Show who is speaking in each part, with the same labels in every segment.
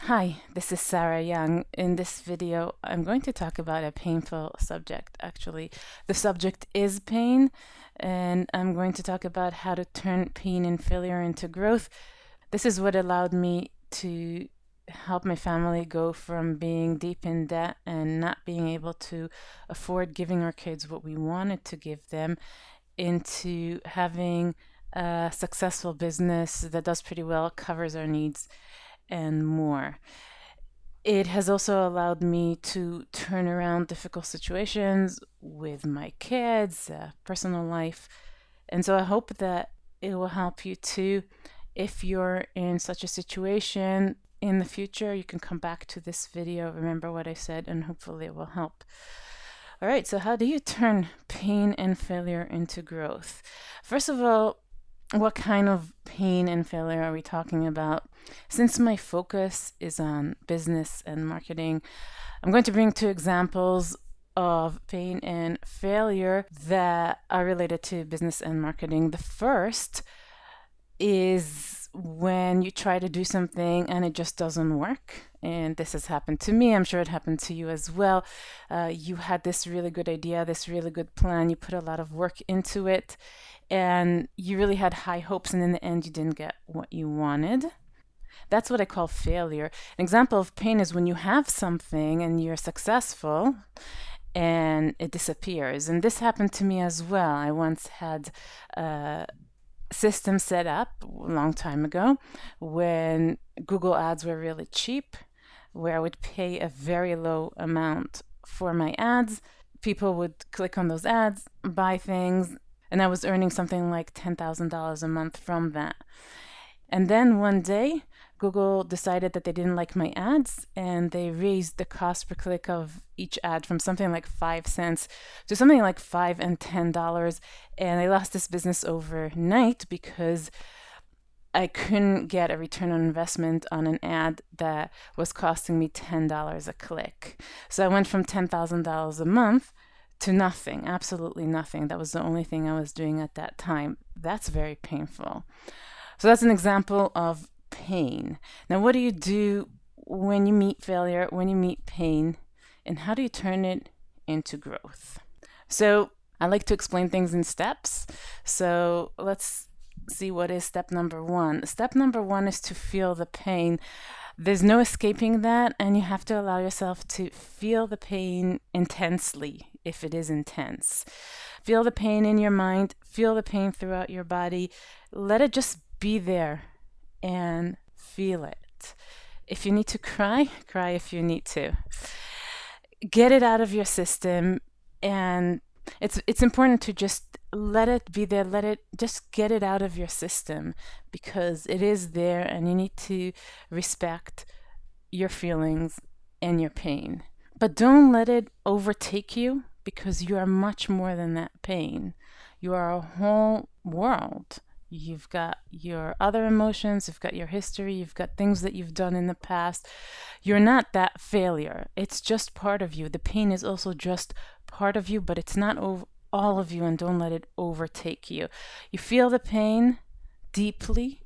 Speaker 1: Hi, this is Sarah Young. In this video, I'm going to talk about a painful subject. Actually, the subject is pain, and I'm going to talk about how to turn pain and failure into growth. This is what allowed me to help my family go from being deep in debt and not being able to afford giving our kids what we wanted to give them into having a successful business that does pretty well, covers our needs, and more. It has also allowed me to turn around difficult situations with my kids, personal life. And so I hope that it will help you too. If you're in such a situation in the future, you can come back to this video, remember what I said, and hopefully it will help. All right, so how do you turn pain and failure into growth? First of all, what kind of pain and failure are we talking about? Since my focus is on business and marketing, I'm going to bring two examples of pain and failure that are related to business and marketing. The first is when you try to do something and it just doesn't work. And this has happened to me. I'm sure it happened to you as well. You had this really good idea, this really good plan. You put a lot of work into it and you really had high hopes, and in the end, you didn't get what you wanted. That's what I call failure. An example of pain is when you have something and you're successful and it disappears. And this happened to me as well. I once had a system set up a long time ago when Google ads were really cheap, where I would pay a very low amount for my ads. People would click on those ads, buy things, and I was earning something like $10,000 a month from that. And then one day, Google decided that they didn't like my ads and they raised the cost per click of each ad from something like 5 cents to something like $5 and $10. And I lost this business overnight because I couldn't get a return on investment on an ad that was costing me $10 a click. So I went from $10,000 a month to nothing, absolutely nothing. That was the only thing I was doing at that time. That's very painful. So that's an example of pain. Now, what do you do when you meet failure, when you meet pain, and how do you turn it into growth? So I like to explain things in steps. So let's see what is step number one. Step number one is to feel the pain. There's no escaping that, and you have to allow yourself to feel the pain intensely if it is intense. Feel the pain in your mind, feel the pain throughout your body. Let it just be there and feel it. If you need to cry, cry if you need to. Get it out of your system, and it's important to just let it be there, just get it out of your system because it is there and you need to respect your feelings and your pain. But don't let it overtake you because you are much more than that pain. You are a whole world. You've got your other emotions, you've got your history, you've got things that you've done in the past. You're not that failure. It's just part of you. The pain is also just part of you, but it's not all of you, and don't let it overtake you. You feel the pain deeply,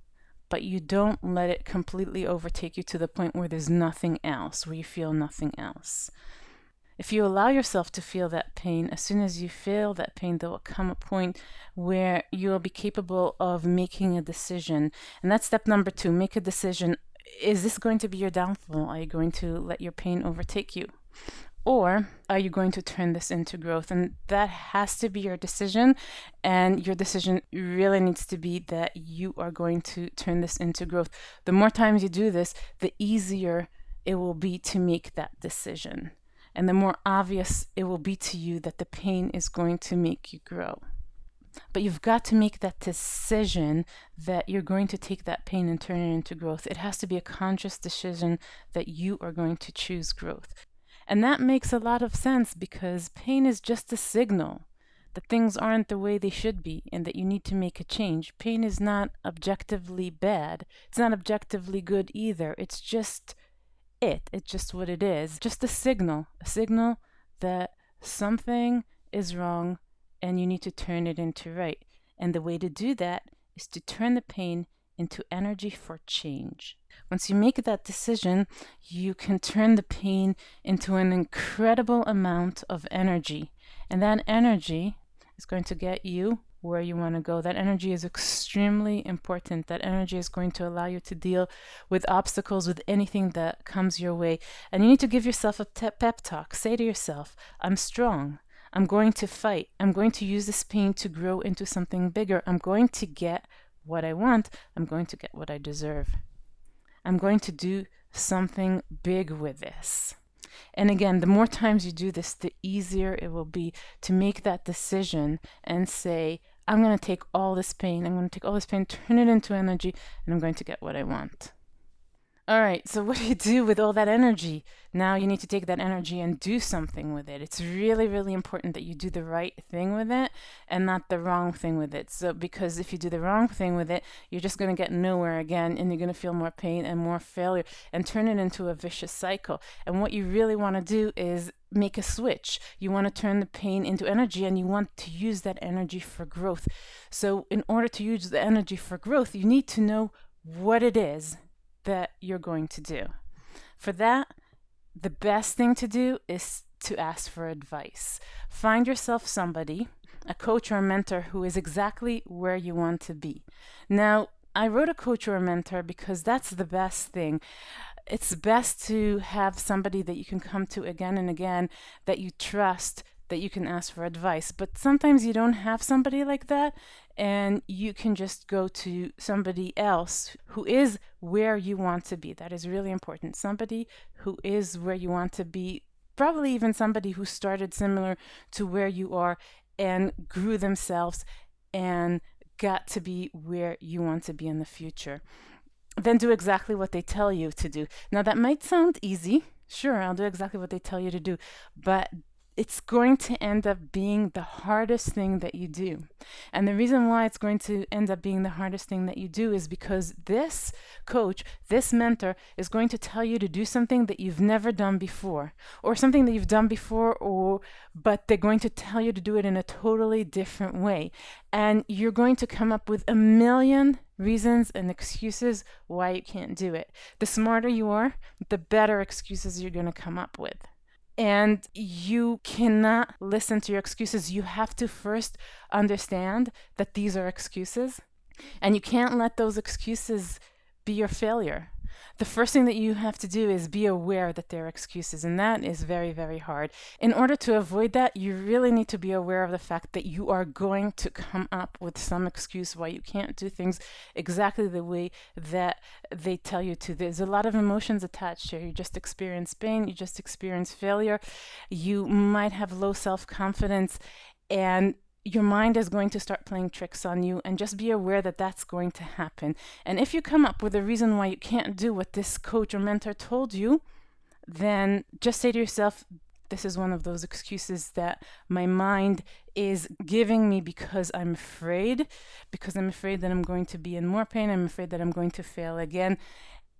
Speaker 1: but you don't let it completely overtake you to the point where there's nothing else, where you feel nothing else. If you allow yourself to feel that pain, as soon as you feel that pain, there will come a point where you will be capable of making a decision. And that's step number two. Make a decision. Is this going to be your downfall? Are you going to let your pain overtake you? Or are you going to turn this into growth? And that has to be your decision. And your decision really needs to be that you are going to turn this into growth. The more times you do this, the easier it will be to make that decision. And the more obvious it will be to you that the pain is going to make you grow. But you've got to make that decision that you're going to take that pain and turn it into growth. It has to be a conscious decision that you are going to choose growth. And that makes a lot of sense because pain is just a signal that things aren't the way they should be and that you need to make a change. Pain is not objectively bad. It's not objectively good either. It's just it's just what it is. Just a signal that something is wrong and you need to turn it into right. And the way to do that is to turn the pain into energy for change. Once you make that decision, you can turn the pain into an incredible amount of energy. And that energy is going to get you where you want to go. That energy is extremely important. That energy is going to allow you to deal with obstacles, with anything that comes your way. And you need to give yourself a pep talk. Say to yourself, I'm strong. I'm going to fight. I'm going to use this pain to grow into something bigger. I'm going to get what I want. I'm going to get what I deserve. I'm going to do something big with this. And again, the more times you do this, the easier it will be to make that decision and say, I'm going to take all this pain, turn it into energy, and I'm going to get what I want. All right, so what do you do with all that energy? Now you need to take that energy and do something with it. It's really, really important that you do the right thing with it and not the wrong thing with it. So, because if you do the wrong thing with it, you're just going to get nowhere again, and you're going to feel more pain and more failure and turn it into a vicious cycle. And what you really want to do is make a switch. You want to turn the pain into energy, and you want to use that energy for growth. So in order to use the energy for growth, you need to know what it is that you're going to do. For that, the best thing to do is to ask for advice. Find yourself somebody, a coach or a mentor, who is exactly where you want to be. Now, I wrote a coach or a mentor because that's the best thing. It's best to have somebody that you can come to again and again, that you trust, that you can ask for advice. But sometimes you don't have somebody like that, and you can just go to somebody else who is where you want to be. That is really important. Somebody who is where you want to be, probably even somebody who started similar to where you are and grew themselves and got to be where you want to be in the future. Then do exactly what they tell you to do. Now, that might sound easy. Sure, I'll do exactly what they tell you to do, but it's going to end up being the hardest thing that you do. And the reason why it's going to end up being the hardest thing that you do is because this coach, this mentor, is going to tell you to do something that you've never done before, or something that you've done before, but they're going to tell you to do it in a totally different way. And you're going to come up with a million reasons and excuses why you can't do it. The smarter you are, the better excuses you're going to come up with. And you cannot listen to your excuses. You have to first understand that these are excuses, and you can't let those excuses be your failure. The first thing that you have to do is be aware that they're excuses, and that is very, very hard. In order to avoid that, you really need to be aware of the fact that you are going to come up with some excuse why you can't do things exactly the way that they tell you to. There's a lot of emotions attached here. You just experience pain, you just experience failure, you might have low self-confidence, and your mind is going to start playing tricks on you, and just be aware that that's going to happen. And if you come up with a reason why you can't do what this coach or mentor told you, then just say to yourself, this is one of those excuses that my mind is giving me because I'm afraid that I'm going to be in more pain. I'm afraid that I'm going to fail again.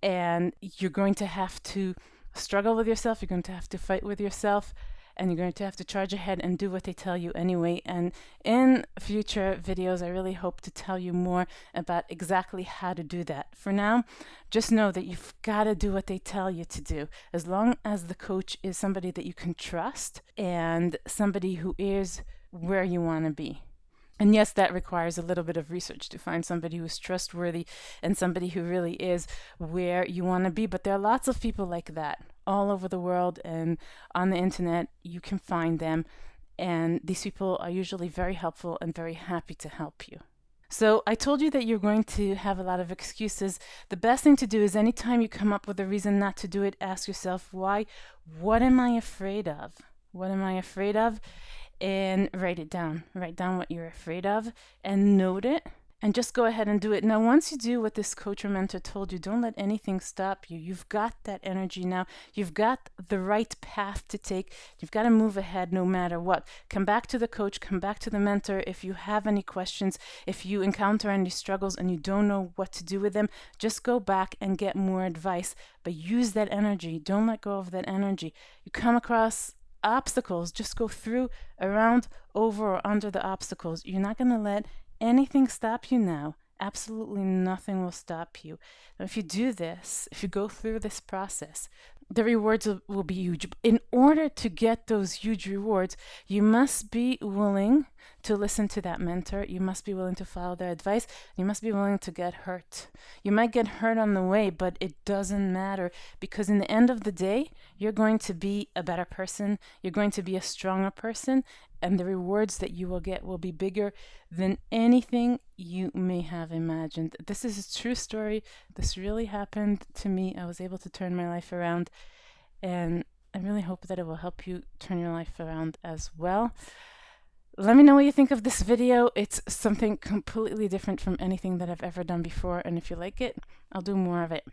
Speaker 1: And you're going to have to struggle with yourself. You're going to have to fight with yourself. And you're going to have to charge ahead and do what they tell you anyway. And in future videos, I really hope to tell you more about exactly how to do that. For now, just know that you've got to do what they tell you to do. As long as the coach is somebody that you can trust and somebody who is where you want to be. And yes, that requires a little bit of research to find somebody who is trustworthy and somebody who really is where you want to be. But there are lots of people like that all over the world, and on the internet you can find them. And these people are usually very helpful and very happy to help you. So I told you that you're going to have a lot of excuses. The best thing to do is anytime you come up with a reason not to do it, ask yourself, why? What am I afraid of? What am I afraid of? And write it down. Write down what you're afraid of and note it, and just go ahead and do it. Now, once you do what this coach or mentor told you, don't let anything stop you. You've got that energy now. You've got the right path to take. You've got to move ahead no matter what. Come back to the coach, come back to the mentor. If you have any questions, if you encounter any struggles and you don't know what to do with them, just go back and get more advice. But use that energy. Don't let go of that energy. You come across obstacles, just go through, around, over, or under the obstacles. You're not going to let anything stop you now. Absolutely nothing will stop you. Now, if you do this, if you go through this process, the rewards will be huge. In order to get those huge rewards, you must be willing to listen to that mentor. You must be willing to follow their advice. You must be willing to get hurt. You might get hurt on the way, but it doesn't matter, because in the end of the day, you're going to be a better person. You're going to be a stronger person, and the rewards that you will get will be bigger than anything you may have imagined. This is a true story. This really happened to me. I was able to turn my life around, and I really hope that it will help you turn your life around as well. Let me know what you think of this video. It's something completely different from anything that I've ever done before, and if you like it, I'll do more of it.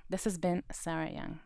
Speaker 1: This has been Sarah Young.